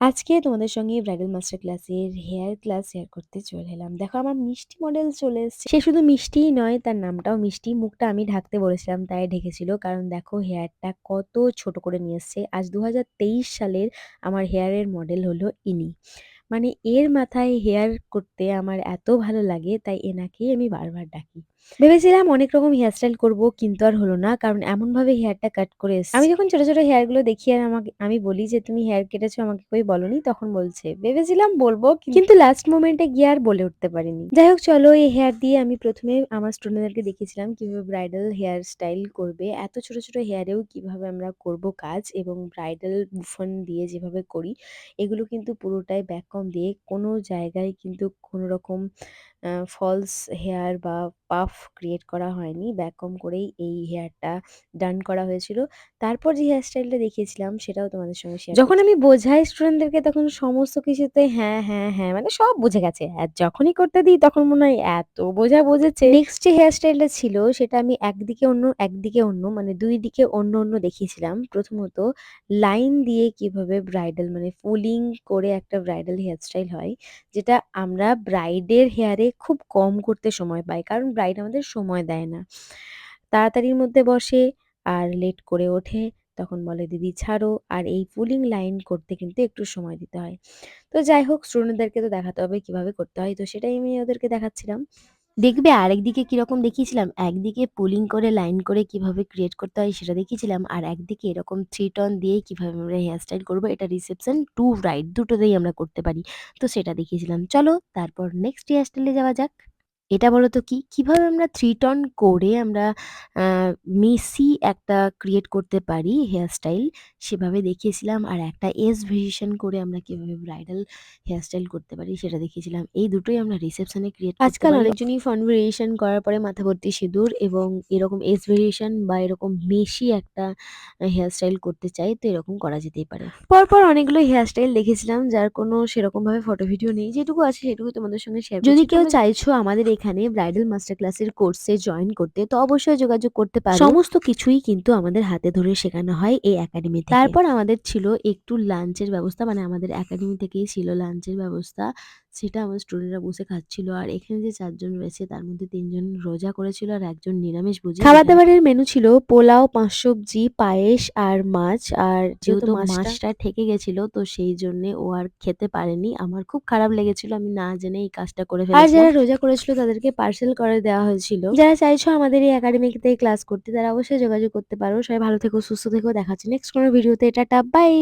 আজকে তোমাদের সঙ্গে ব্রাইডাল মাস্টার ক্লাসের হেয়ার ক্লাস শেয়ার করতে চলে এলাম। দেখো আমার মিষ্টি মডেল চলে এসেছে। সে শুধু মিষ্টিই নয়, তার নামটাও মিষ্টি। মুখটা আমি ঢাকতে বলেছিলাম, তাই ঢেকেছিল। কারণ দেখো হেয়ারটা কত ছোট করে নিয়ে এসছে। আজ ২০২৩ সালের আমার হেয়ারের মডেল হলো ইনি। মানে এর মাথায় হেয়ার করতে আমার এত ভালো লাগে, তাই এনাকেই আমি বারবার ডাকি। ভেবেছিলাম অনেক রকম হেয়ারস্টাইল করব, কিন্তু আর হলো না। কারণ এমনভাবে হেয়ারটা কাট করে এসছে। আমি যখন ছোট, ছোট হেয়ারগুলো দেখি আর আমি বলি যে, "তুমি হেয়ার কেটেছো, আমাকে কই বলোনি?" তখন বলছে, "ভেবেছিলাম বলব, কিন্তু লাস্ট মোমেন্টে গিয়ে আর বলে উঠতে পারিনি।" যাই হোক চলো, এই হেয়ার দিয়ে আমি ১ম এ আমার স্টুডেন্টদেরকে দেখিয়েছিলাম কিভাবে ব্রাইডাল হেয়ার স্টাইল করবে। এত ছোট, ছোট হেয়ারেও কিভাবে আমরা করব কাজ, এবং ব্রাইডাল বুফন দিয়ে যেভাবে করি, এগুলো কিন্তু পুরোটাই ব্যাক কম দিয়ে, কোনো জায়গায় কিন্তু কোনো রকম ফলস হেয়ার বা পাফ ক্রিয়েট করা হয়নি। ব্যাক কম করেই এই হেয়ারটা ডান করা হয়েছিল। তারপর যে হেয়ার স্টাইলটা দেখিয়েছিলাম সেটাও তোমাদের সঙ্গে শেয়ার যখন আমি বোঝাই স্টুডেন্টদেরকে, তখন সমস্ত কিছুতে হ্যাঁ, হ্যাঁ, হ্যাঁ, মানে সব বুঝে গেছে। আর যখনই করতে দিই তখন মনে হয় এত বোঝা বুঝেছে। নেক্সট যে হেয়ার স্টাইলটা ছিল সেটা আমি একদিকে অন্য, একদিকে অন্য, মানে ২ দিকে অন্য, অন্য দেখিয়েছিলাম। প্রথমত লাইন দিয়ে কিভাবে ব্রাইডাল, মানে ফুলিং করে একটা ব্রাইডাল হেয়ার স্টাইল হয়, যেটা আমরা ব্রাইডের হেয়ারে খুব কম করতে সময় পাই। কারণ ব্রাইড আমাদের সময় দেয় না। তাড়াতাড়ির মধ্যে বসে আর লেট করে ওঠে। তখন বলে, "দিদি ছাড়ো।" আর এই ফুলিং লাইন করতে কিন্তু একটু সময় দিতে হয়। তো যাই হোক, স্টুডেন্টদেরকে তো দেখাতে হবে কিভাবে করতে হয়। তো সেটাই আমি ওদেরকে দেখাচ্ছিলাম। দেখবে আরেকদিকে কিরকম দেখিয়েছিলাম? একদিকে পুলিং করে লাইন করে কিভাবে ক্রিয়েট করতে হয় সেটা দেখিয়েছিলাম। আর একদিকে এরকম 3 টোন দিয়ে কিভাবে আমরা হেয়ার স্টাইল করব, এটা রিসেপশন টু ব্রাইড দুটোতেই আমরা করতে পারি। তো সেটা দেখিয়েছিলাম। চলো তারপর নেক্সট হেয়ার স্টাইলে যাওয়া যাক। এটা বলো তো কি? কিভাবে আমরা 3 টোন করে আমরা আ মেসি একটা ক্রিয়েট করতে পারি হেয়ার স্টাইল, সেভাবে দেখিয়েছিলাম। আর একটা এজ ভেরিয়েশন করে আমরা কিভাবে ব্রাইডাল হেয়ার স্টাইল করতে পারি সেটা দেখিয়েছিলাম। এই দুটোই আমরা রিসেপশন এ ক্রিয়েট করতে আজকাল পারি। অনেকজনই ফন ভেরিয়েশন করার পরে মাথা ভর্তি সিঁদুর এবং এরকম এজ ভেরিয়েশন বা এরকম মেশি একটা হেয়ার স্টাইল করতে চায়, তো এরকম করা যেতেই পারে। পরপর অনেকগুলো হেয়ার স্টাইল দেখেছিলাম, যার কোনো সেরকমভাবে ফটো ভিডিও নেই। যেটুকু আছে সেটুকু তোমাদের সঙ্গে শেয়ার করছি। যদি কেউ চাইছো আমাদের এখানে ব্রাইডাল মাস্টার ক্লাসের কোর্সে জয়েন করতে, তো অবশ্যই যোগাযোগ করতে পারো। সমস্ত কিছুই কিন্তু আমাদের হাতে ধরে শেখানো হয় এই একাডেমি থেকে। তারপর আমাদের ছিল একটু লাঞ্চের ব্যবস্থা, মানে আমাদের একাডেমি থেকেই ছিল লাঞ্চের ব্যবস্থা। সেটা আমার স্টুডেন্টরা বসে খাচ্ছিল। আর এখানে যে ৪ জন রয়েছে তার মধ্যে ৩ জন রোজা করেছিল আর ১ জন নিরামিষভোজী। খাবার-দাবারের মেনু ছিল পোলাও, ৫ সবজি, পায়েস আর মাছ। আর যেহেতু মাছটা ঠেকে গেছিল, তো সেই জন্যে ও আর খেতে পারেনি। আমার খুব খারাপ লেগেছিল। আমি না জেনে এই কাজটা করে ফেলেছিলাম। আর যারা রোজা করেছিল তাদেরকে পার্সেল করে দেওয়া হয়েছিল। যারা চাইছো আমাদের এই একাডেমিতে ক্লাস করতে, তারা অবশ্যই যোগাযোগ করতে পারো। সবাই ভালো থেকো, সুস্থ থেকো। দেখা হচ্ছে নেক্সট কোনো ভিডিওতে। Tata, by.